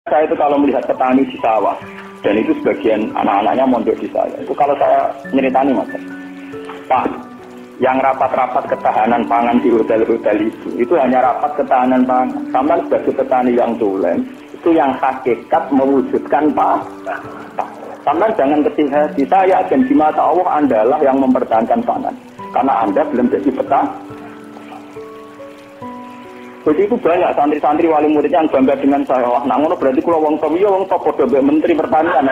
Saya itu kalau melihat petani di sawah, dan itu sebagian anak-anaknya mondok di saya, itu kalau saya nyeritani mas, Pak, yang rapat-rapat ketahanan pangan di hotel-hotel itu hanya rapat ketahanan pangan. Sama sebagai petani yang tulen, itu yang hakikat mewujudkan Pak. Sama jangan kecil hati, saya dan di mata Allah Andalah yang mempertahankan pangan, karena Anda belum jadi petani. Jadi itu banyak santri-santri wali muridnya yang bangga dengan saya. Wah, nak ngono berarti kalau wong top, iya wong top podo menteri pertanian.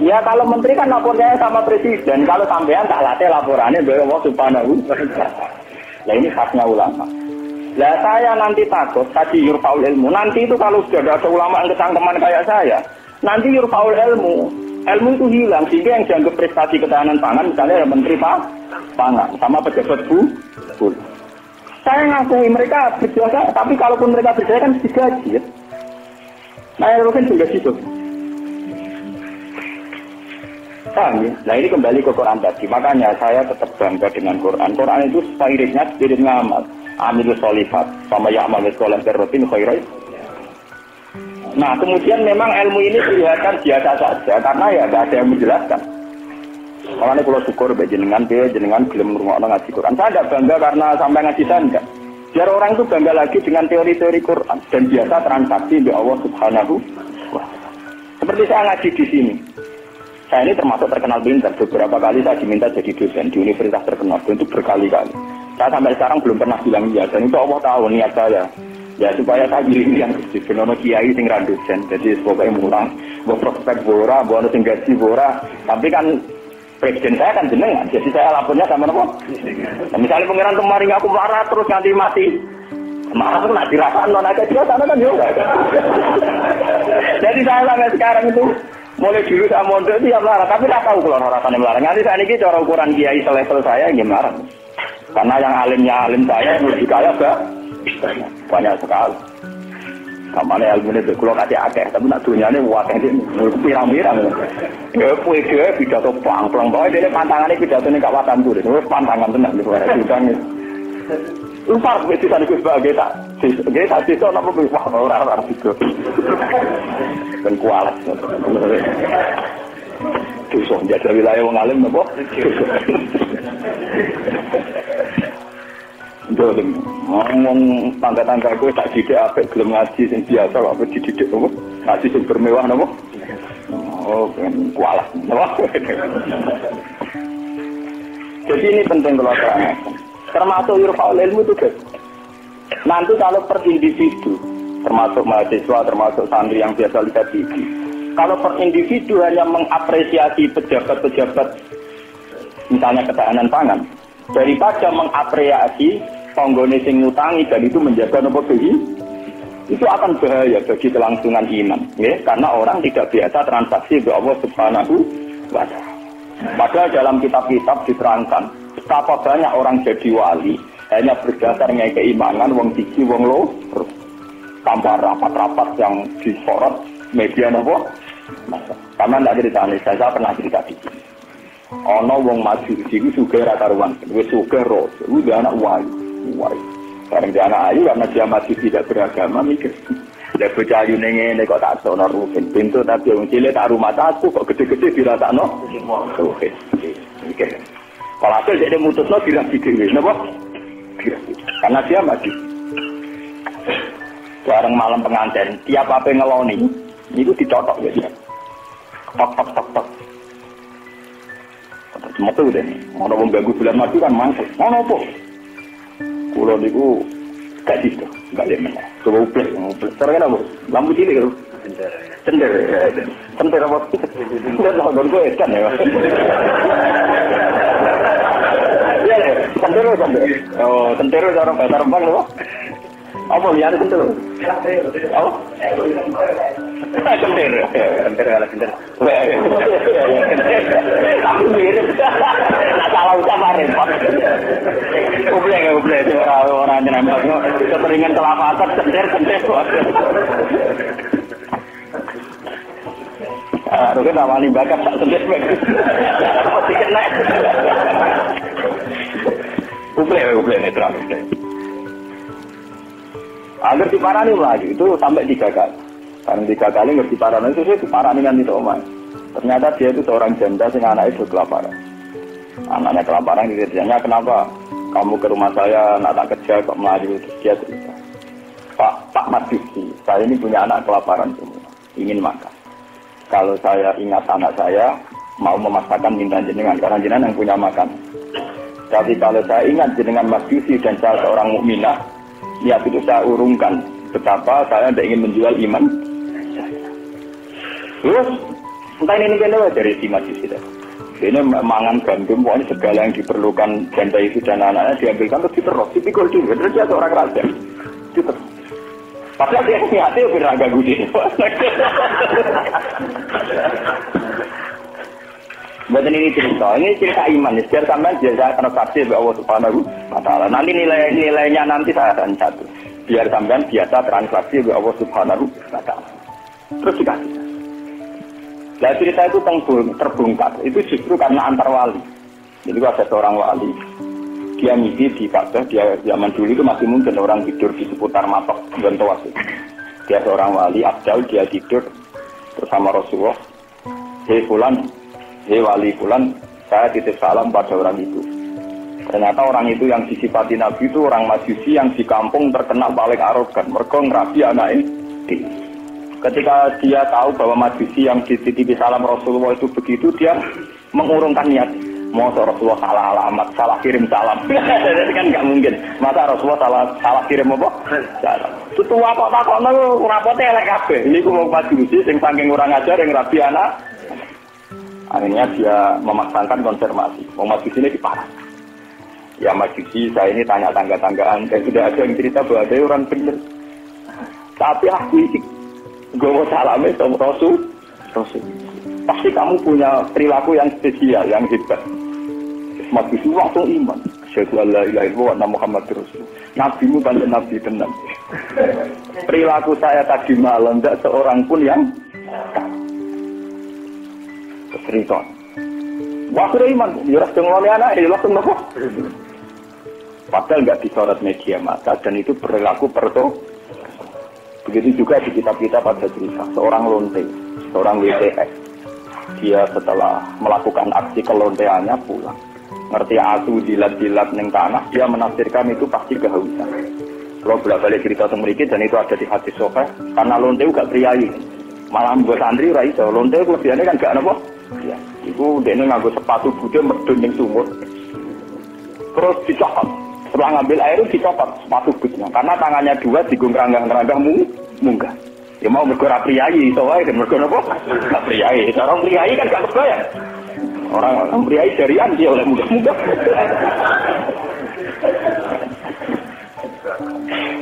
Ya kalau menteri kan lapornya sama presiden, kalau sampean tak latih laporannya dari Allah Subhanahu. Nah ini khasnya ulama. Lah saya nanti takut tadi yurfaul ilmu. Nanti itu kalau sudah ada ulama yang kesangkeman kayak saya, nanti yurfaul ilmu. Ilmu itu hilang sehingga yang dianggap prestasi ketahanan pangan misalnya ya menteri pangan sama pejabat bu. Saya ngakui mereka berjasa, tapi kalaupun mereka berjaya kan digaji ya. Nah itu kan juga gitu. Paham ya? Nah ini kembali ke Quran tadi. Makanya saya tetap bangga dengan Quran. Quran itu spiritnya amal. Amilus solihat sama ya'mal sekolah terrutin khairai. Nah kemudian memang ilmu ini kelihatan biasa saja karena ya tidak ada yang menjelaskan. Makanya kalau syukur jenengan belum ngurungokno ngaji Quran. Saya tidak bangga karena sampai ngaji saya enggak. Biar orang itu bangga lagi dengan teori-teori Quran dan biasa transaksi di Allah Subhanahu wa Ta'ala. Seperti saya ngaji di sini. Saya ini termasuk terkenal pintar. Beberapa kali saya diminta jadi dosen di universitas terkenal itu berkali-kali. Saya sampai sekarang belum pernah bilang iya dan itu Allah tahu niat saya. Ya supaya saya pilih yang kecil, benono kiai sing ra dosen. Jadi pokoknya murah, buat prospek bora, buat sing gaji bora. Tapi kan presiden saya kan jenengan, jadi saya lapornya sama nopo. Nah, misalnya pengiran kemarin aku marah terus nanti mati, marah tuh nak dirasakan non aja dia sana kan juga. Jadi saya sampai sekarang itu mulai dulu saya mondok itu ya marah, tapi tak tahu kalau rasanya marah. Nanti saat ini cara ukuran kiai selevel saya gimana? Karena yang alimnya alim saya, yang lebih kaya banyak sekali. Kamane ilmune kulo kate akeh, tapi nak dunyane akeh iki pirang-pirang. Ya kuwi dhewe pidato plang-plang bae dene pantangane pidatone Kak Watantu. Wis pantangan tenan niku ora ditangi. Lupa wis disan iku sebagai tak. Nggih tak itu napa kuwi ora itu. Ben kualat. Dosa njajal wilayah wong alim napa? Dolim, ngomong tangga-tangga gue tak didik apa belum ngaji sing biasa apa dididik apa ngaji sing bermewah napa? Oh, kan kualat. Jadi ini penting kalau terangkan. Termasuk yurfaul ilmu itu guys. Nanti kalau per individu, termasuk mahasiswa, termasuk santri yang biasa lihat TV. Kalau per individu hanya mengapresiasi pejabat-pejabat, misalnya ketahanan pangan, daripada mengapresiasi tonggone sing ngutangi dan itu menjaga nopo itu akan bahaya bagi kelangsungan iman, ya, karena orang tidak biasa transaksi ke Allah Subhanahu wa Ta'ala. Padahal dalam kitab-kitab diterangkan betapa banyak orang jadi wali hanya berdasarnya keimanan wong siji wong loro tanpa rapat-rapat yang disorot media nopo. Karena tidak ceritanya, saya pernah cerita di sini. Ono wong maju iki sugih ra karuan, wis sugih ro, kuwi anak wayu. Bareng dia anak ayu karena dia masih tidak beragama mikir. Lah bocah ayu ngene kok tak sono rugen pintu tapi wong cilik tak rumah satu kok gede-gede dirasakno. Oke. Mikir. Kalau hasil dia mutusno dirasi dhewe, napa? Karena dia maju. Bareng malam pengantin, tiap apa ngeloni, itu dicotok ya dia. Tok. Metu deh, ono wong ganggu bulan madu kan mangkel. Ono apa? Kulo niku gak sido, gak lemen. Coba uplek. Terus apa? Lampu cilik lho. Cender apa? Cender lah don kowe kan ya. Iya, cender. Oh, cender orang bahasa Rembang lho. Apa liane cender? Oh. Cender. Aku mirip. Salah ucapan repot. Ublek orang nembak keteringan kelapatan cender. Aduh kan awali bakat tak cender. Pasti kena. Ublek netral. Agar diparani lagi itu sampai 3 kali. Karena 3 kali ngerti parani itu diparani kan itu omah. Ternyata dia itu seorang janda sing anaknya itu kelaparan. Anaknya kelaparan ditanya kenapa kamu ke rumah saya nak tak kerja kok melaju. Dia cerita, Pak Majusi, saya ini punya anak kelaparan semua, ingin makan. Kalau saya ingat anak saya mau memaksakan minta jenengan karena jenengan yang punya makan. Tapi kalau saya ingat jenengan Majusi dan saya seorang mukminah, niat itu saya urungkan betapa saya tidak ingin menjual iman. Terus entah ini kenapa dari si Majusi tadi. Ini mangan gandum, pokoknya segala yang diperlukan janda itu dan anaknya diambilkan terus diterus, dipikul dulu, terus dia seorang raja. Diterus. Padahal dia niatnya udah agak gede. Buatan ini cerita iman. Biar sampai biasa karena saksi bahwa Allah Subhanahu wa Ta'ala. Nanti nilainya nanti saya akan satu. Biar sampai biasa transaksi bahwa Allah Subhanahu wa Ta'ala. Terus dikasih. Nah cerita itu terbongkar. Itu justru karena antar wali. Jadi ada seorang wali. Dia mimpi di Ka'bah. Dia zaman dulu itu masih mungkin orang tidur di seputar matok dan toas. Dia seorang wali Abdal. Dia tidur bersama Rasulullah. Hei Fulan, hei wali Fulan, saya titip salam pada orang itu. Ternyata orang itu yang disifati Nabi itu orang Majusi yang di kampung terkenal paling arogan. Mereka ngerapi anaknya. Ketika dia tahu bahwa Majusi yang dititipi salam Rasulullah itu begitu, dia mengurungkan niat. Mau Rasulullah salah alamat, salah kirim salam. Jadi kan nggak mungkin. Masa Rasulullah salah kirim apa? Salam. Itu apa tak kok rapote elek kabeh. Ini ku mau Majusi sing saking kurang ajar yang rabi anak. Akhirnya dia memaksakan konfirmasi. Mau Majusi ini diparah. Ya Majusi, saya ini tanya tangga-tanggaan dan sudah ada yang cerita bahwa ada orang benar. Tapi aku ini gue mau salamnya sama Rasul. Pasti kamu punya perilaku yang spesial, yang hebat. Majusi langsung iman. Asyhadu an la ilaha illallah Muhammad Rasul. Nabimu kan nabi tenang. Perilaku saya tadi malam tidak seorang pun yang cerita. Waktu iman, ya langsung ngoleh anak, ya langsung nopo. Padahal nggak disorot media massa dan itu perilaku perto. Begitu juga di kitab-kitab pada cerita seorang lonte, seorang WTS. Dia setelah melakukan aksi kelonteannya pulang. Ngerti asu dilat-dilat neng tanah, dia menafsirkan itu pasti kehausan. Kalau bolak-balik cerita semriki dan itu ada di hadis sahih, karena lonte juga priayi. Malah buat santri ra iso, lonte kelebihannya kan gak napa. Ya, itu dene nganggo sepatu bude medun ning sumur. Terus dicopot. Setelah ngambil air dicopot sepatu butnya karena tangannya dua digongkrang-ranggang munggah. Ya mau mergo ra priyayi iso wae kan mergo napa? Ra priyayi. Orang priyayi kan gak kebayang. Orang priyayi jarian dia oleh munggah-munggah.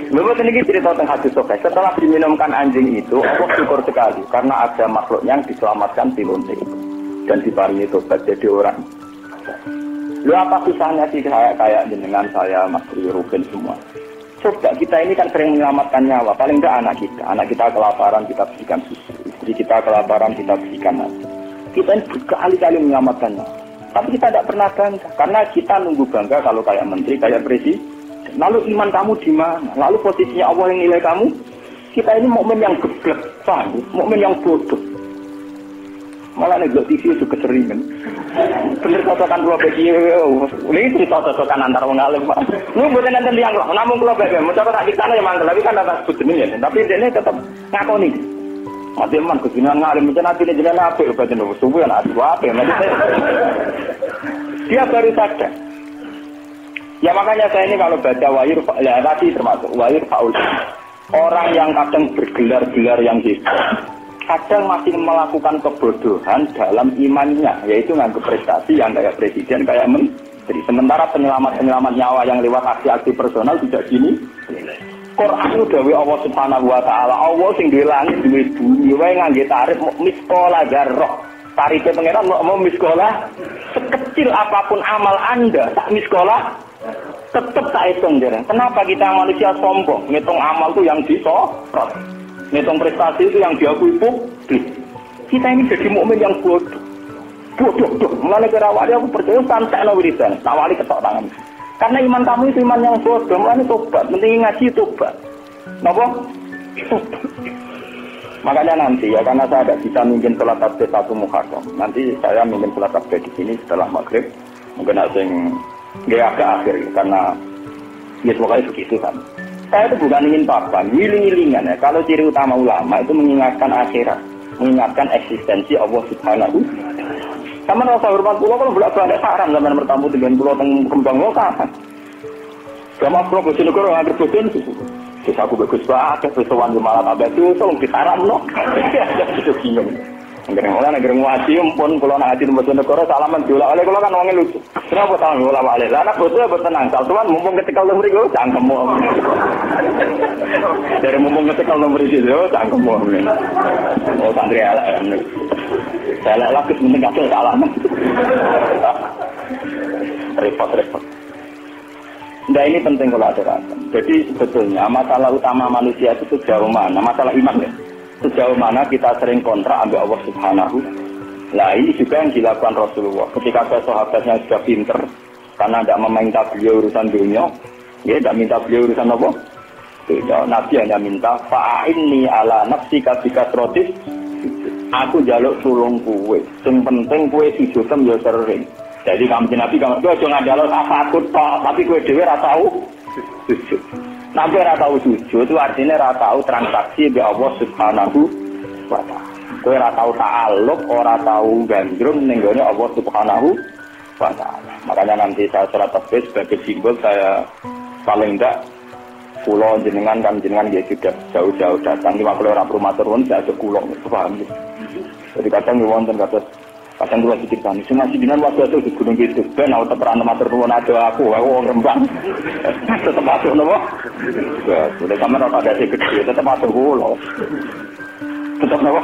Lalu ini cerita tentang hadis sahih. Setelah diminumkan anjing itu, Allah syukur sekali karena ada makhluk yang diselamatkan di lonte itu dan diparingi tobat jadi orang. Lu apa susahnya sih kayak jenengan saya, Mas Ruben semua. Coba kita ini kan sering menyelamatkan nyawa. Paling enggak anak kita kelaparan kita berikan susu, istri kita kelaparan kita berikan nasi. Kita ini berkali-kali menyelamatkan nyawa. Tapi kita tidak pernah bangga karena kita nunggu bangga kalau kayak menteri, kayak presiden. Lalu iman kamu di mana? Lalu posisinya Allah yang nilai kamu? Kita ini mukmin yang geblek, paham? Mukmin yang bodoh. Malah nih TV itu keseringan. Bener cocokan dua bagi ini cerita cocokan antar wong alim Pak. Lu mboten nenten tiyang kok, namung kula bae mau coba tak ditanya mangkel tapi kan atas sebut jenenge. Tapi dene tetep ngakoni. Mati man kejinan ngalim mencen atine jenengan apik batin subuh kan adu apik. Dia baru sadar. Ya makanya saya ini kalau baca wahyu ya tadi termasuk wahyu faul. Orang yang kadang bergelar-gelar yang hebat. Kadang masih melakukan kebodohan dalam imannya, yaitu nganggap prestasi yang kayak presiden, kayak menteri. Sementara penyelamat-penyelamat nyawa yang lewat aksi-aksi personal tidak gini. Quran itu dawe Allah Subhanahu wa Ta'ala. Allah sing duwe langit, duwe bumi, wae ngangge tarif miskola zarrah. Tarifnya pengenan mau miskola sekecil apapun amal Anda, tak miskola tetap tak hitung jarang. Kenapa kita manusia sombong? Ngitung amal itu yang disorot. Ngitung prestasi itu yang diakui publik. Kita ini jadi mukmin yang bodoh. Mulai kira awalnya aku percaya santai wiridan, awali ketok tangan. Karena iman kamu itu iman yang bodoh, mulai tobat, penting ngaji tobat. Napa? Makanya nanti ya, karena saya tidak bisa mimpin sholat tasbih 1 Muharram. Nanti saya mimpin sholat tasbih di sini setelah maghrib. Mungkin ada yang agak akhir karena ya pokoknya begitu kan. Saya itu bukan ingin papan, wiling-wilingan ya. Kalau ciri utama ulama itu mengingatkan akhirat, mengingatkan eksistensi Allah Subhanahu. Sama rasa hormat pulau kalau bolak-balik haram zaman bertamu dengan pulau teng kembang lokal. Sama pulau Bojonegoro nggak berbojon itu. Terus aku bagus banget, persoalan di malam abad itu, tolong diharam no. Itu bingung. Negeri ngaji, pun kalau nak ngaji di Bojonegoro salaman diulang oleh kalau kan orangnya lucu. Kenapa salaman diulang oleh? Karena bosnya bertenang. Saltuan mumpung ketika nomor itu, cangkemmu. Dari mumpung ketika nomor itu, cangkemmu. Oh santri ala. Saya lagi penting kasih salaman. Repot. Nah ini penting kalau aturakan. Jadi sebetulnya masalah utama manusia itu sejauh mana? Masalah iman ya. Sejauh mana kita sering kontrak ambil Allah Subhanahu. Nah ini juga yang dilakukan Rasulullah. Ketika sahabatnya sudah pinter, karena tidak meminta beliau urusan dunia, ya tidak minta beliau urusan apa? Tidak. Nabi hanya minta fa'inni ala nafsika bikasrotis. Aku jaluk tulung kue. Yang penting kue sujudem ya sering. Jadi kamu Nabi kamu itu jangan jaluk takut tapi kue dewe ora tahu sujud. Nabi ora tahu sujud itu artinya ora tahu transaksi be Allah Subhanahu wa taala. Kue ora tahu ta'alluq, ora tahu gandrung ning gone Allah Subhanahu wa taala. Makanya nanti saya surat tasbih sebagai simbol saya paling enggak pulau jenengan kan jenengan dia sudah jauh-jauh datang. Cuma kalau orang rumah turun saya ajak pulau, paham gitu. Jadi kadang wonten kata kadang dulu sedikit tani, cuma sidinan waktu itu di gunung gitu. Ben aku teperan matur nuwun ada aku Rembang. Tetep masuk nopo? Ya, sudah sama ora ada sing gede, tetep masuk pulau. Tetep nopo?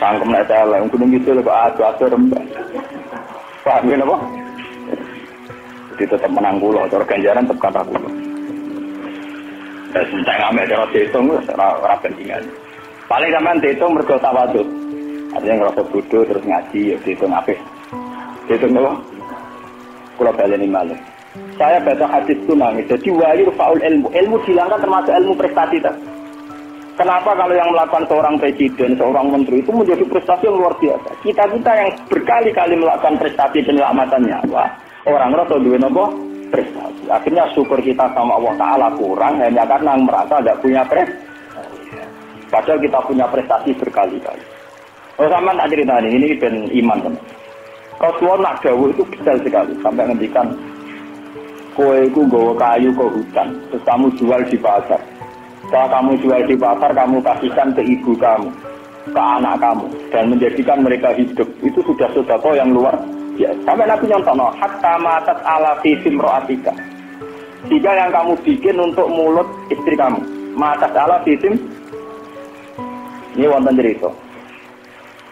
Sangkem nek tele gunung gitu kok ada Rembang. Paham ya nopo? Jadi tetep menang pulau, cara ganjaran tetep kata pulau. Dan saya ngambil cara dihitung, ora pentingan. Paling sampean dihitung mergo tawadhu. Artinya ngerasa bodoh terus ngaji, ya dihitung apa? Dihitung apa? Kalau baleni malih. Saya baca hadis itu nangis. Jadi wahyu faul ilmu. Ilmu dilanggar termasuk ilmu prestasi tak? Kenapa kalau yang melakukan seorang presiden, seorang menteri itu menjadi prestasi yang luar biasa? Kita yang berkali-kali melakukan prestasi penyelamatan nyawa, orang ngerasa duwe nopo? Prestasi. Akhirnya syukur kita sama Allah Ta'ala kurang hanya karena merasa tidak punya prestasi. Padahal kita punya prestasi berkali-kali. Oh sama tak cerita ini ben iman teman. Rasulullah nak dawuh itu detail sekali sampai ngendikan kowe iku nggawa kayu ke hutan, terus kamu jual di pasar. Setelah kamu jual di pasar, kamu kasihkan ke ibu kamu, ke anak kamu dan menjadikan mereka hidup. Itu sudah sedekah yang luar biasa. Sampai Nabi nyontono hatta matat ala fi simra'atika. Jika yang kamu bikin untuk mulut istri kamu, matat ala fi sim. Ini wonten cerita.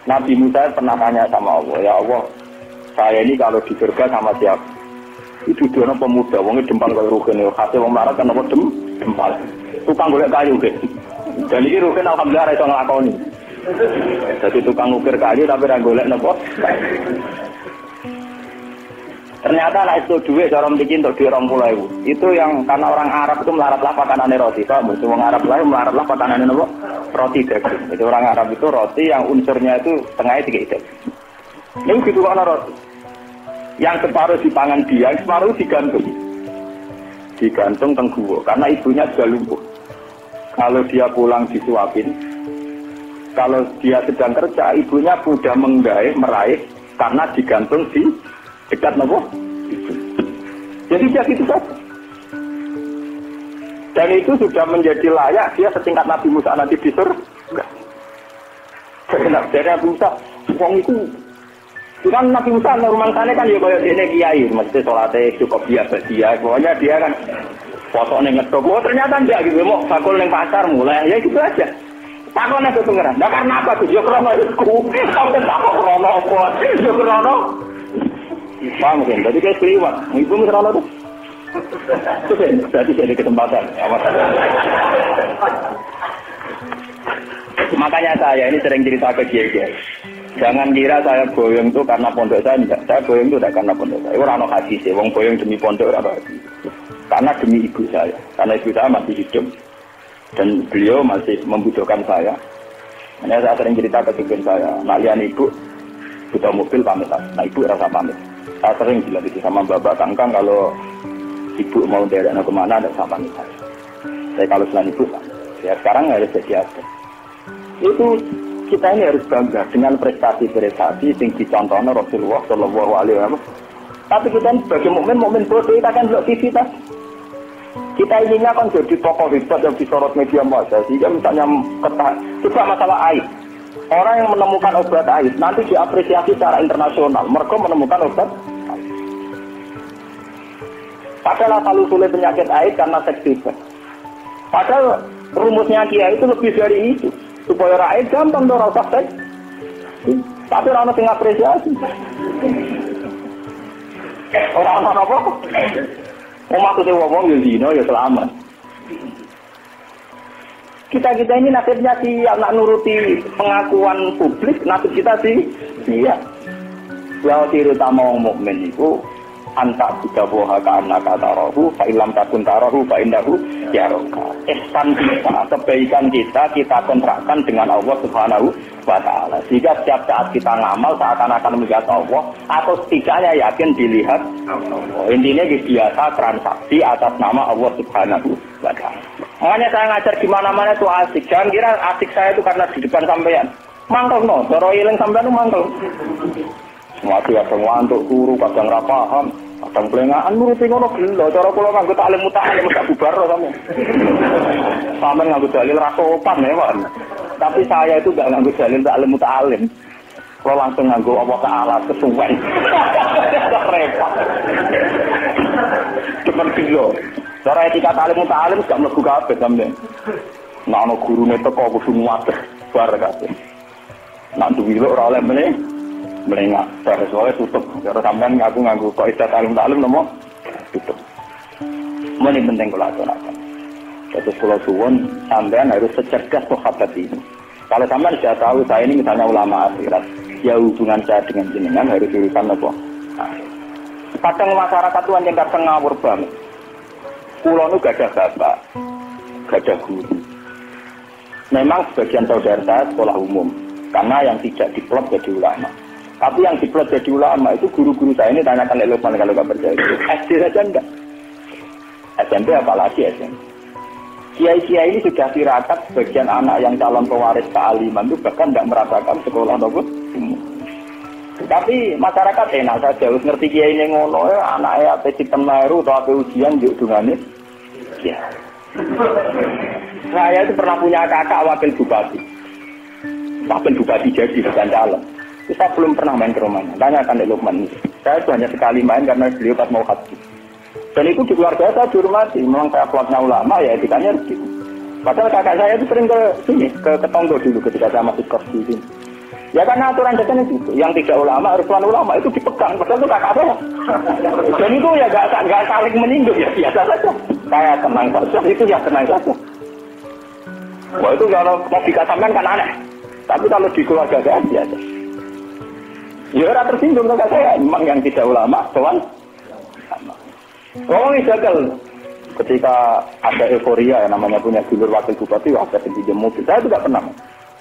Nabi Musa pernah tanya sama Allah, ya Allah, saya ini kalau di surga sama siapa? Itu dia pemuda, wongnya dempal kalau rugen, hasil wong larat kan apa dempal. Tukang golek kayu ke. Dan ini rugen alhamdulillah itu ngelakoni. Jadi tukang ukir kayu tapi orang golek nopo. Ternyata anak itu duit cara bikin untuk duit 20.000. Itu yang karena orang Arab itu melaratlah pakanannya roti, Pak. Betul orang Arab lain melaratlah pakanannya nopo? Roti daging. Jadi orang Arab itu roti yang unsurnya itu tengahnya 3 daging. Ini gitu kan roti. Yang separuh dipangan dia, separuh digantung. Digantung tengguwo karena ibunya sudah lumpuh. Kalau dia pulang disuapin, kalau dia sedang kerja, ibunya mudah meraih karena digantung di dekat nopo. Jadi dia gitu saja. Dan itu sudah menjadi layak dia setingkat Nabi Musa nanti di surga. Dari Nabi Musa, wong itu kan Nabi Musa normal sana kan ya kayak dene kiai, mesti salate cukup biasa dia. Pokoknya dia kan foto ning ngetok. Oh ternyata enggak gitu, mau bakul ning pasar mulai ya gitu aja. Takon aku pengeran. Nah karena apa tuh? Yo krono iku. Sampai takon krono apa? Yo krono. Paham kan? Jadi kayak keliwat. Ibu mesti krono tuh. Itu kan berarti jadi kesempatan. Makanya saya ini sering cerita ke kiai. Jangan kira saya boyong itu karena pondok saya enggak. Saya boyong itu tidak karena pondok saya. Orang no hadis sih. Wong boyong demi pondok apa? Karena demi ibu saya, karena ibu saya masih hidup dan beliau masih membutuhkan saya. Hanya saya sering cerita ke ibu saya, nak lihat ibu butuh mobil pamit, nah ibu rasa pamit. Saya sering bilang itu sama bapak kangkang kalau ibu mau daerahnya kemana ada sama pamit saya. Saya kalau selain ibu, ya sekarang harus jadi apa? Itu kita ini harus bangga dengan prestasi-prestasi yang dicontohkan Rasulullah Shallallahu Alaihi Wasallam. Tapi kita ini sebagai mukmin bodoh, kita kan belok TV tadi. Kita inginnya kan jadi tokoh hebat yang disorot media massa. Sehingga misalnya coba masalah air. Orang yang menemukan obat air nanti diapresiasi secara internasional. Mereka menemukan obat air. Padahal asal usulnya penyakit air karena seks bebas. Padahal rumusnya Kiai itu lebih dari itu. Supaya rakyat gampang dong rasa seks. Tapi orang yang apresiasi. Orang apa? Mau maksudnya ngomong ya zina ya selamat. Kita ini nasibnya si anak nuruti pengakuan publik, nasib kita sih iya. Ya cerita mau mukmin itu anta kita boha ka anaka tarahu fa illam takun tarahu fa indahu yaraka. Ihsan kita, kebaikan kita kontrakkan dengan Allah Subhanahu wa taala. Sehingga setiap saat kita ngamal seakan-akan melihat Allah atau setidaknya yakin dilihat Allah. Intinya biasa transaksi atas nama Allah Subhanahu wa taala. Makanya saya ngajar di mana-mana itu asik. Jangan kira asik saya itu karena di depan sampean. Mangkel no, cara ilang sampean itu mangkel. Semua kadang ngantuk turu, kadang ra paham, kadang blengaan nuruti ngono gelo. Cara kula nganggo taklim mutalim gak bubar sampe. Sampeyan nganggo dalil ra sopan ya, Pak. Tapi saya itu gak nganggo dalil taklim mutalim. Kalau langsung nganggo Allah Ta'ala kesuwen. Repot. Cuman gelo. Cara etika taklim mutalim gak mlebu kabeh sampeyan. Nek ana gurune teko kudu muater bar kabeh. Nek duwi ora oleh meneh melengak, soalnya tutup. Kalau sampean ngaku kok istilah talim nomor tutup. Ini penting kalau aturakan. Terus kalau suwon sampean harus secerdas sahabat ini. Kalau sampean sudah tahu saya ini misalnya ulama akhirat, ya hubungan saya dengan jenengan harus urusan apa? Kadang masyarakat tuan yang kadang ngawur banget. Pulau itu gak ada bapak, gak ada guru. Memang sebagian saudara saya sekolah umum, karena yang tidak diplot jadi ulama. Tapi yang diplot jadi ulama itu guru-guru saya ini tanyakan Lukman kalau nggak percaya. SD saja enggak. SMP apalagi SMP. Kiai-kiai ini sudah tirakat sebagian anak yang calon pewaris kealiman itu bahkan nggak merasakan sekolah ataupun umum. Tapi masyarakat enak saja, harus ngerti kiai ini ngono ya anaknya apa sistem Nairu atau apa ujian yuk dungannya. Ya. Saya itu pernah punya kakak wakil bupati. Wakil bupati jadi bukan calon. Saya belum pernah main ke rumahnya. Tanyakan Lukman. Saya itu hanya sekali main karena beliau pas mau haji. Dan itu di keluarga saya dihormati. Memang saya keluarga ulama ya etikanya harus gitu. Padahal kakak saya itu sering ke sini, ke Tonggo dulu ketika saya masih kos di sini. Ya karena aturan jajan itu. Yang tidak ulama, harus ulama itu dipegang. Padahal itu kakak saya. Dan itu ya gak saling menyinggung ya biasa saja. Saya tenang saja, itu ya tenang saja. Wah itu kalau mau dikatakan kan aneh. Tapi kalau di keluarga saya biasa. Ya orang tersinggung kakak saya, memang yang tidak ulama, kawan. Ngomongin gagal. Ketika ada euforia yang namanya punya dulur wakil bupati, ada pinjam mobil. Saya juga pernah.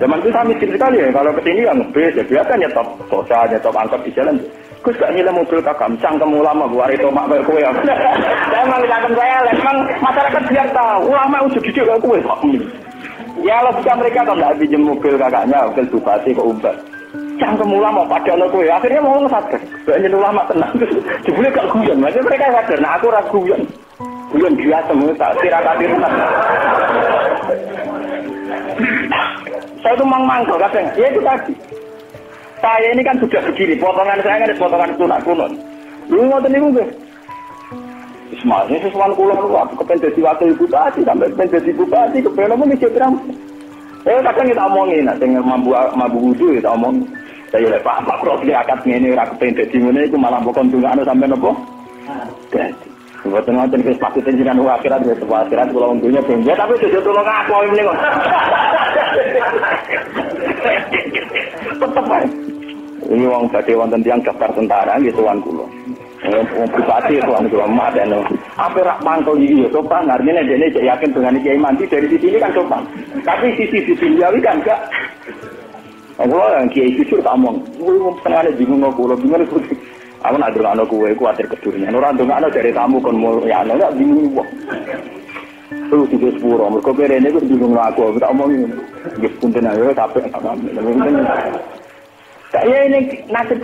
Zaman itu saya miskin sekali ya, kalau kesini yang ngebis, ya biasa nyetop kosa, nyetop angkot di jalan. Kus gak nyilem mobil kakak, cangkem ulama, buat itu mak kayak kue. Saya memang cangkem saya, memang masyarakat biar tahu, ulama udah gede kayak kue. Ya logika mereka kalau nggak pinjam mobil kakaknya, wakil bupati ke Umbar. Cangkem ulama pada anak gue, akhirnya mau ngesadar. Banyak ulama tenang, jebule gak guyon. Maksudnya mereka sadar, nah aku ragu guyon. Guyon biasa, tak tirakat. Saya itu mangkel kadang, ya itu tadi. Saya ini kan sudah begini, potongan saya kan potongan tunak kuno. Lu ngoten niku nggih. Ismail, sesuatu kulo aku kepen dadi wakil bupati sampai kepen dadi bupati kepen mikir terang. Kadang kita omongin, sing mambu wudu kita omong. Saya lek Pak Makro iki akad ngene ora kepen dadi ngene iku malah pokon dungane sampe napa? Dadi. Mboten ngoten wis maksud jenengan akhirat wis akhirat kula untunya benjo tapi jojo tulung aku mrene kok. Tetep ae. Ini wong badhe wonten tiyang daftar tentara nggih tuan kula. Wong bupati itu wong lemah dan apa rak mangkel iki ya sopan artinya dene yakin dengan Kiai Mandi dari sisi ini kan sopan. Tapi sisi duniawi kan enggak. Aku yang Kiai jujur tak omong, kowe senengane bingung kok bingung kok. Aku nak ndongakno kowe kuwatir kedurungan. Ora ndongakno dari tamu kon ya ana bingung wong. Terus iki sepuro mergo rene kok bingung aku tak omong nggih punten ayo capek tak pamit. Saya ini nasib.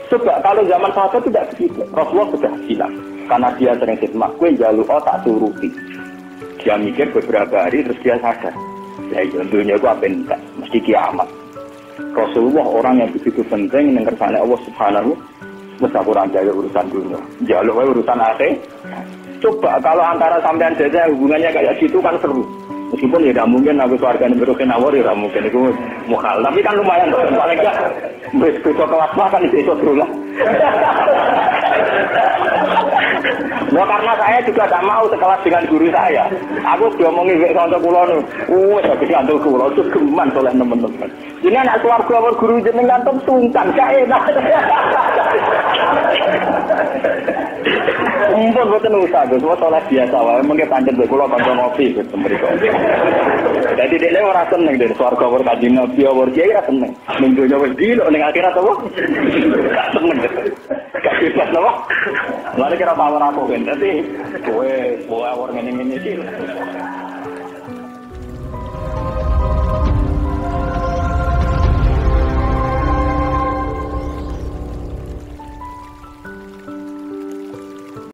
Coba kalau zaman sahabat tidak begitu. Rasulullah sudah bilang. Karena dia sering khidmat. Gue jaluk tak turuti. Dia mikir beberapa hari terus dia sadar. Ya tentunya gue apa enggak. Mesti kiamat. Rasulullah orang yang begitu penting. Yang kersane Allah subhanahu. Masa kurang jaya urusan dunia. Jaluk urusan akhir. Coba kalau antara sampean saja hubungannya kayak gitu kan seru. Meskipun ya tidak mungkin aku keluarga yang berukin awal ya tidak mungkin itu mukhal. Tapi kan lumayan tuh. Paling enggak besok kelas makan itu dulu lah. Nah, karena saya juga tidak mau sekelas dengan guru saya. Aku sudah mengibik contoh pulau nih. Habis ngantuk pulau itu geman oleh teman-teman. Ini anak keluarga guru jenengan tuh sungkan, gak enak. Mumpun boten usah, Gus. Wes oleh biasa wae mengke pancen kula kanca ngopi Gus mriko. Dadi dene ora seneng dari swarga ora kanjeng Nabi ora kiai ora seneng. Ning donya wis dilo ning akhirat apa? Gak seneng. Gak bebas lho. Lha kira power aku ben. Dadi kowe ora ngene-ngene iki.